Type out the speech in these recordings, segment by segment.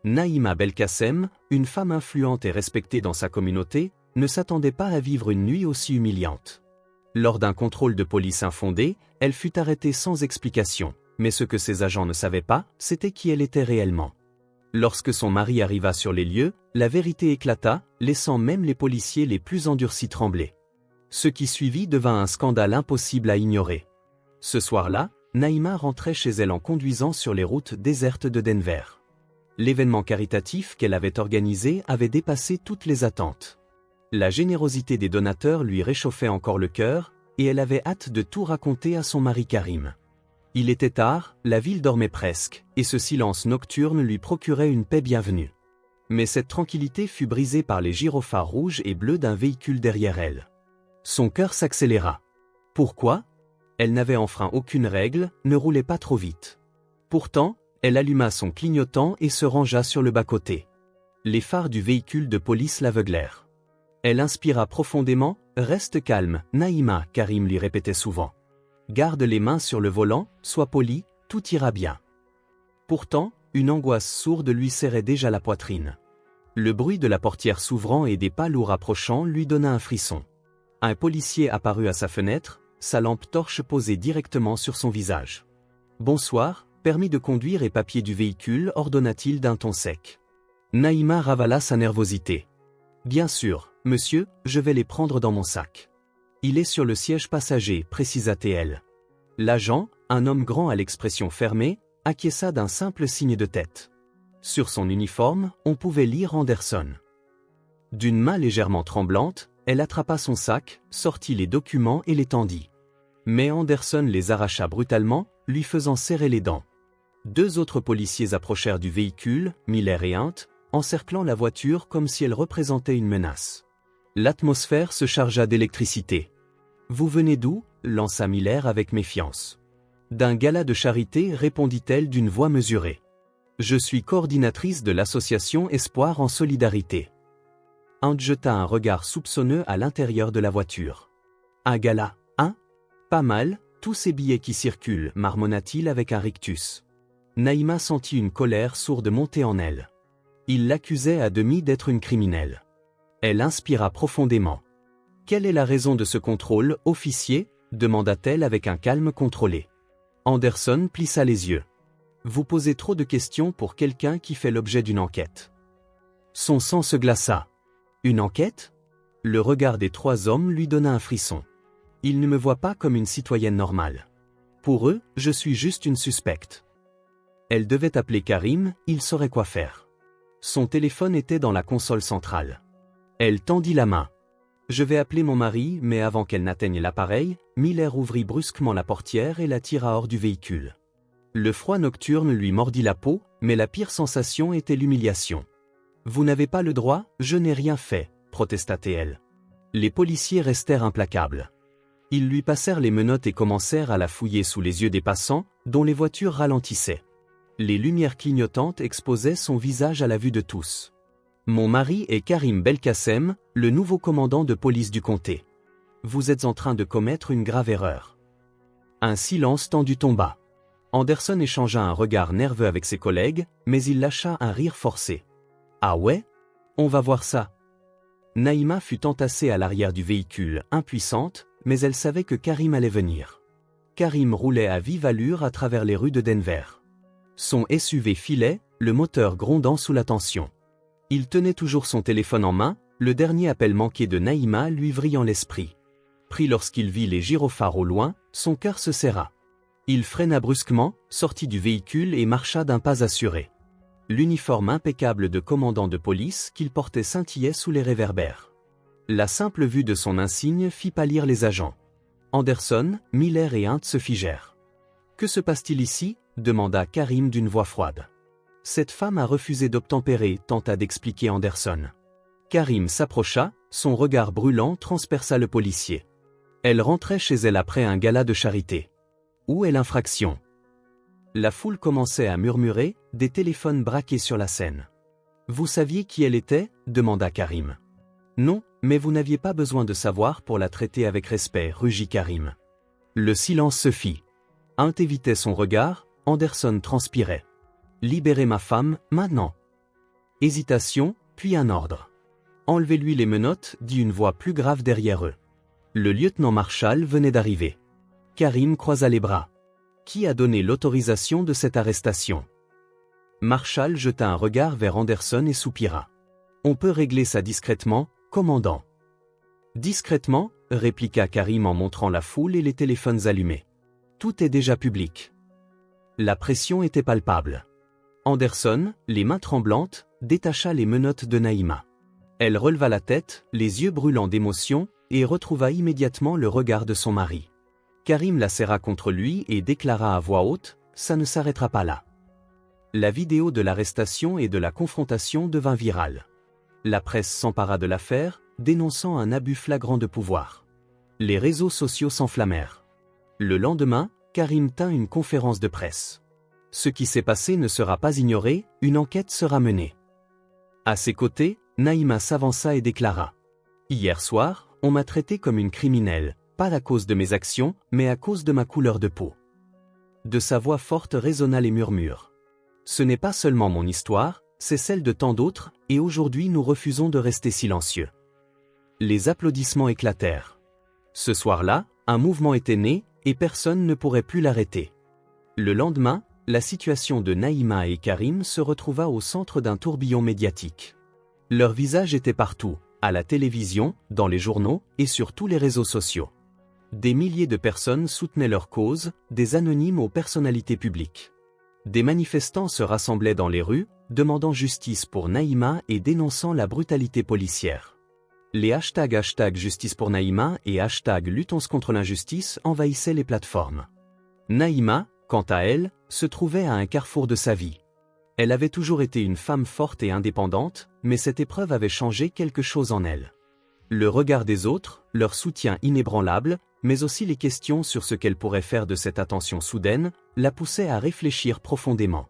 Naïma Belkacem, une femme influente et respectée dans sa communauté, ne s'attendait pas à vivre une nuit aussi humiliante. Lors d'un contrôle de police infondé, elle fut arrêtée sans explication, mais ce que ses agents ne savaient pas, c'était qui elle était réellement. Lorsque son mari arriva sur les lieux, la vérité éclata, laissant même les policiers les plus endurcis trembler. Ce qui suivit devint un scandale impossible à ignorer. Ce soir-là, Naïma rentrait chez elle en conduisant sur les routes désertes de Denver. L'événement caritatif qu'elle avait organisé avait dépassé toutes les attentes. La générosité des donateurs lui réchauffait encore le cœur, et elle avait hâte de tout raconter à son mari Karim. Il était tard, la ville dormait presque, et ce silence nocturne lui procurait une paix bienvenue. Mais cette tranquillité fut brisée par les gyrophares rouges et bleus d'un véhicule derrière elle. Son cœur s'accéléra. Pourquoi ? Elle n'avait enfreint aucune règle, ne roulait pas trop vite. Pourtant, elle alluma son clignotant et se rangea sur le bas-côté. Les phares du véhicule de police l'aveuglèrent. Elle inspira profondément, « Reste calme, Naïma », Karim lui répétait souvent. « Garde les mains sur le volant, sois poli, tout ira bien. » Pourtant, une angoisse sourde lui serrait déjà la poitrine. Le bruit de la portière s'ouvrant et des pas lourds approchant lui donna un frisson. Un policier apparut à sa fenêtre, sa lampe torche posée directement sur son visage. « Bonsoir, permis de conduire et papier du véhicule » ordonna-t-il d'un ton sec. Naïma ravala sa nervosité. « Bien sûr, monsieur, je vais les prendre dans mon sac. »« Il est sur le siège passager » précisa-t-elle. L'agent, un homme grand à l'expression fermée, acquiesça d'un simple signe de tête. Sur son uniforme, on pouvait lire Anderson. D'une main légèrement tremblante, elle attrapa son sac, sortit les documents et les tendit. Mais Anderson les arracha brutalement, lui faisant serrer les dents. Deux autres policiers approchèrent du véhicule, Miller et Hunt, encerclant la voiture comme si elle représentait une menace. L'atmosphère se chargea d'électricité. « Vous venez d'où » lança Miller avec méfiance. « D'un gala de charité » répondit-elle d'une voix mesurée. « Je suis coordinatrice de l'association Espoir en Solidarité. » Hunt jeta un regard soupçonneux à l'intérieur de la voiture. « Un gala, hein ? Pas mal, tous ces billets qui circulent » marmonna-t-il avec un rictus. Naïma sentit une colère sourde monter en elle. Il l'accusait à demi d'être une criminelle. Elle inspira profondément. « Quelle est la raison de ce contrôle, officier » demanda-t-elle avec un calme contrôlé. Anderson plissa les yeux. « Vous posez trop de questions pour quelqu'un qui fait l'objet d'une enquête. » Son sang se glaça. « Une enquête ?» Le regard des trois hommes lui donna un frisson. Ils ne me voient pas comme une citoyenne normale. Pour eux, je suis juste une suspecte. Elle devait appeler Karim, il saurait quoi faire. Son téléphone était dans la console centrale. Elle tendit la main. « Je vais appeler mon mari » mais avant qu'elle n'atteigne l'appareil, Miller ouvrit brusquement la portière et la tira hors du véhicule. Le froid nocturne lui mordit la peau, mais la pire sensation était l'humiliation. « Vous n'avez pas le droit, je n'ai rien fait » protesta-t-elle. Les policiers restèrent implacables. Ils lui passèrent les menottes et commencèrent à la fouiller sous les yeux des passants, dont les voitures ralentissaient. Les lumières clignotantes exposaient son visage à la vue de tous. « Mon mari est Karim Belkacem, le nouveau commandant de police du comté. Vous êtes en train de commettre une grave erreur. » Un silence tendu tomba. Anderson échangea un regard nerveux avec ses collègues, mais il lâcha un rire forcé. « Ah ouais ? On va voir ça. » Naïma fut entassée à l'arrière du véhicule, impuissante, mais elle savait que Karim allait venir. Karim roulait à vive allure à travers les rues de Denver. Son SUV filait, le moteur grondant sous la tension. Il tenait toujours son téléphone en main, le dernier appel manqué de Naïma lui vrillant l'esprit. Pris lorsqu'il vit les gyrophares au loin, son cœur se serra. Il freina brusquement, sortit du véhicule et marcha d'un pas assuré. L'uniforme impeccable de commandant de police qu'il portait scintillait sous les réverbères. La simple vue de son insigne fit pâlir les agents. Anderson, Miller et Hunt se figèrent. « Que se passe-t-il ici » demanda Karim d'une voix froide. « Cette femme a refusé d'obtempérer » tenta d'expliquer Anderson. Karim s'approcha, son regard brûlant transperça le policier. Elle rentrait chez elle après un gala de charité. Où est l'infraction ? La foule commençait à murmurer, des téléphones braqués sur la scène. « Vous saviez qui elle était » demanda Karim. « Non, mais vous n'aviez pas besoin de savoir pour la traiter avec respect » rugit Karim. Le silence se fit. Hunt évitait son regard, Anderson transpirait. « Libérez ma femme, maintenant !» Hésitation, puis un ordre. Enlevez-lui les menottes, dit une voix plus grave derrière eux. Le lieutenant Marshall venait d'arriver. Karim croisa les bras. Qui a donné l'autorisation de cette arrestation? Marshall jeta un regard vers Anderson et soupira. On peut régler ça discrètement, commandant. Discrètement, répliqua Karim en montrant la foule et les téléphones allumés. Tout est déjà public. La pression était palpable. Anderson, les mains tremblantes, détacha les menottes de Naïma. Elle releva la tête, les yeux brûlants d'émotion, et retrouva immédiatement le regard de son mari. Karim la serra contre lui et déclara à voix haute, « Ça ne s'arrêtera pas là ». La vidéo de l'arrestation et de la confrontation devint virale. La presse s'empara de l'affaire, dénonçant un abus flagrant de pouvoir. Les réseaux sociaux s'enflammèrent. Le lendemain, Karim tint une conférence de presse. Ce qui s'est passé ne sera pas ignoré, une enquête sera menée. À ses côtés, Naïma s'avança et déclara. Hier soir, on m'a traité comme une criminelle, pas à cause de mes actions, mais à cause de ma couleur de peau. De sa voix forte résonna les murmures. Ce n'est pas seulement mon histoire, c'est celle de tant d'autres, et aujourd'hui nous refusons de rester silencieux. Les applaudissements éclatèrent. Ce soir-là, un mouvement était né, et personne ne pourrait plus l'arrêter. Le lendemain, la situation de Naïma et Karim se retrouva au centre d'un tourbillon médiatique. Leurs visages étaient partout, à la télévision, dans les journaux, et sur tous les réseaux sociaux. Des milliers de personnes soutenaient leur cause, des anonymes aux personnalités publiques. Des manifestants se rassemblaient dans les rues, demandant justice pour Naïma et dénonçant la brutalité policière. Les hashtags justice pour Naïma et luttons contre l'injustice envahissaient les plateformes. Naïma, quant à elle, se trouvait à un carrefour de sa vie. Elle avait toujours été une femme forte et indépendante, mais cette épreuve avait changé quelque chose en elle. Le regard des autres, leur soutien inébranlable, mais aussi les questions sur ce qu'elle pourrait faire de cette attention soudaine, la poussaient à réfléchir profondément.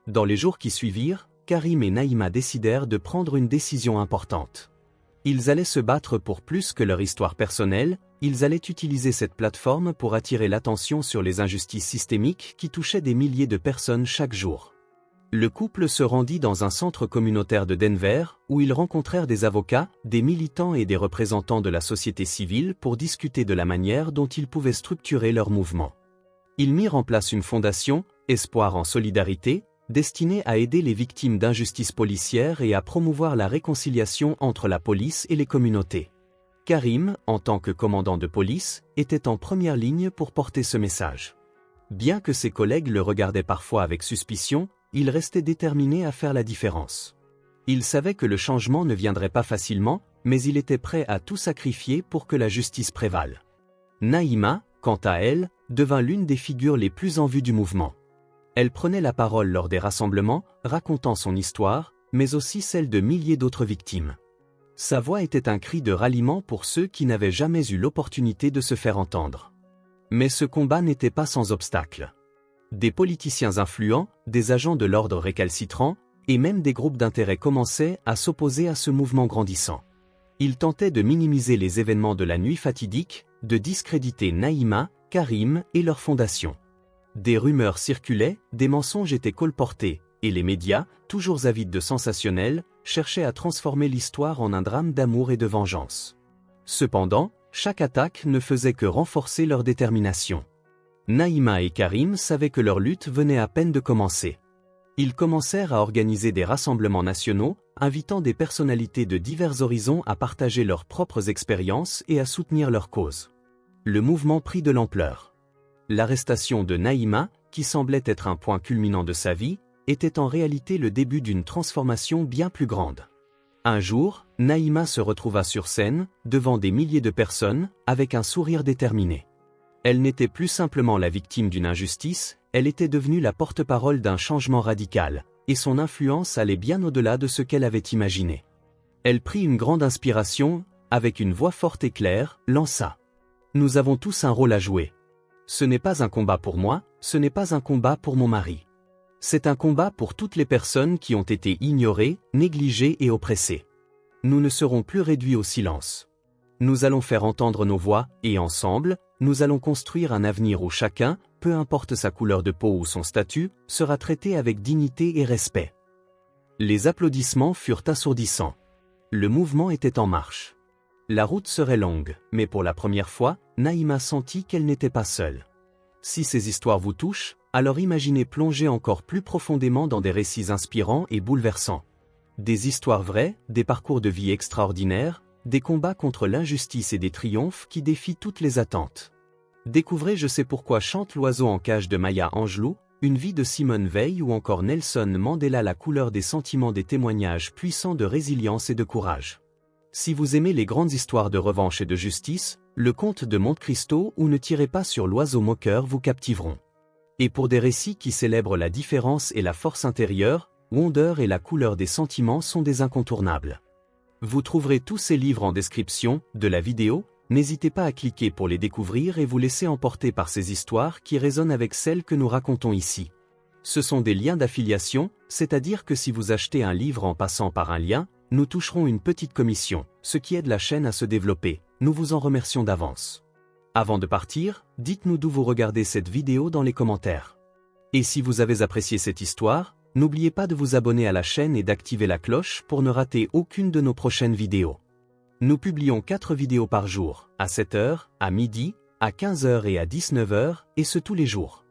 Dans les jours qui suivirent, Karim et Naïma décidèrent de prendre une décision importante. Ils allaient se battre pour plus que leur histoire personnelle, ils allaient utiliser cette plateforme pour attirer l'attention sur les injustices systémiques qui touchaient des milliers de personnes chaque jour. Le couple se rendit dans un centre communautaire de Denver, où ils rencontrèrent des avocats, des militants et des représentants de la société civile pour discuter de la manière dont ils pouvaient structurer leur mouvement. Ils mirent en place une fondation, Espoir en solidarité, destinée à aider les victimes d'injustices policières et à promouvoir la réconciliation entre la police et les communautés. Karim, en tant que commandant de police, était en première ligne pour porter ce message. Bien que ses collègues le regardaient parfois avec suspicion, il restait déterminé à faire la différence. Il savait que le changement ne viendrait pas facilement, mais il était prêt à tout sacrifier pour que la justice prévale. Naïma, quant à elle, devint l'une des figures les plus en vue du mouvement. Elle prenait la parole lors des rassemblements, racontant son histoire, mais aussi celle de milliers d'autres victimes. Sa voix était un cri de ralliement pour ceux qui n'avaient jamais eu l'opportunité de se faire entendre. Mais ce combat n'était pas sans obstacle. Des politiciens influents, des agents de l'ordre récalcitrants, et même des groupes d'intérêt commençaient à s'opposer à ce mouvement grandissant. Ils tentaient de minimiser les événements de la nuit fatidique, de discréditer Naïma, Karim et leur fondation. Des rumeurs circulaient, des mensonges étaient colportés, et les médias, toujours avides de sensationnel, cherchaient à transformer l'histoire en un drame d'amour et de vengeance. Cependant, chaque attaque ne faisait que renforcer leur détermination. Naïma et Karim savaient que leur lutte venait à peine de commencer. Ils commencèrent à organiser des rassemblements nationaux, invitant des personnalités de divers horizons à partager leurs propres expériences et à soutenir leur cause. Le mouvement prit de l'ampleur. L'arrestation de Naïma, qui semblait être un point culminant de sa vie, était en réalité le début d'une transformation bien plus grande. Un jour, Naïma se retrouva sur scène, devant des milliers de personnes, avec un sourire déterminé. Elle n'était plus simplement la victime d'une injustice, elle était devenue la porte-parole d'un changement radical, et son influence allait bien au-delà de ce qu'elle avait imaginé. Elle prit une grande inspiration, avec une voix forte et claire, lança. « Nous avons tous un rôle à jouer. Ce n'est pas un combat pour moi, ce n'est pas un combat pour mon mari. C'est un combat pour toutes les personnes qui ont été ignorées, négligées et oppressées. Nous ne serons plus réduits au silence. Nous allons faire entendre nos voix, et ensemble, nous allons construire un avenir où chacun, peu importe sa couleur de peau ou son statut, sera traité avec dignité et respect. » Les applaudissements furent assourdissants. Le mouvement était en marche. La route serait longue, mais pour la première fois, Naïma sentit qu'elle n'était pas seule. Si ces histoires vous touchent, alors imaginez plonger encore plus profondément dans des récits inspirants et bouleversants. Des histoires vraies, des parcours de vie extraordinaires, des combats contre l'injustice et des triomphes qui défient toutes les attentes. Découvrez Je sais pourquoi chante l'oiseau en cage de Maya Angelou, Une vie de Simone Veil ou encore Nelson Mandela La couleur des sentiments, des témoignages puissants de résilience et de courage. Si vous aimez les grandes histoires de revanche et de justice, Le Comte de Monte Cristo ou Ne tirez pas sur l'oiseau moqueur vous captiveront. Et pour des récits qui célèbrent la différence et la force intérieure, Wonder et La couleur des sentiments sont des incontournables. Vous trouverez tous ces livres en description de la vidéo, n'hésitez pas à cliquer pour les découvrir et vous laisser emporter par ces histoires qui résonnent avec celles que nous racontons ici. Ce sont des liens d'affiliation, c'est-à-dire que si vous achetez un livre en passant par un lien, nous toucherons une petite commission, ce qui aide la chaîne à se développer. Nous vous en remercions d'avance. Avant de partir, dites-nous d'où vous regardez cette vidéo dans les commentaires. Et si vous avez apprécié cette histoire, n'oubliez pas de vous abonner à la chaîne et d'activer la cloche pour ne rater aucune de nos prochaines vidéos. Nous publions 4 vidéos par jour, à 7h, à midi, à 15h et à 19h, et ce tous les jours.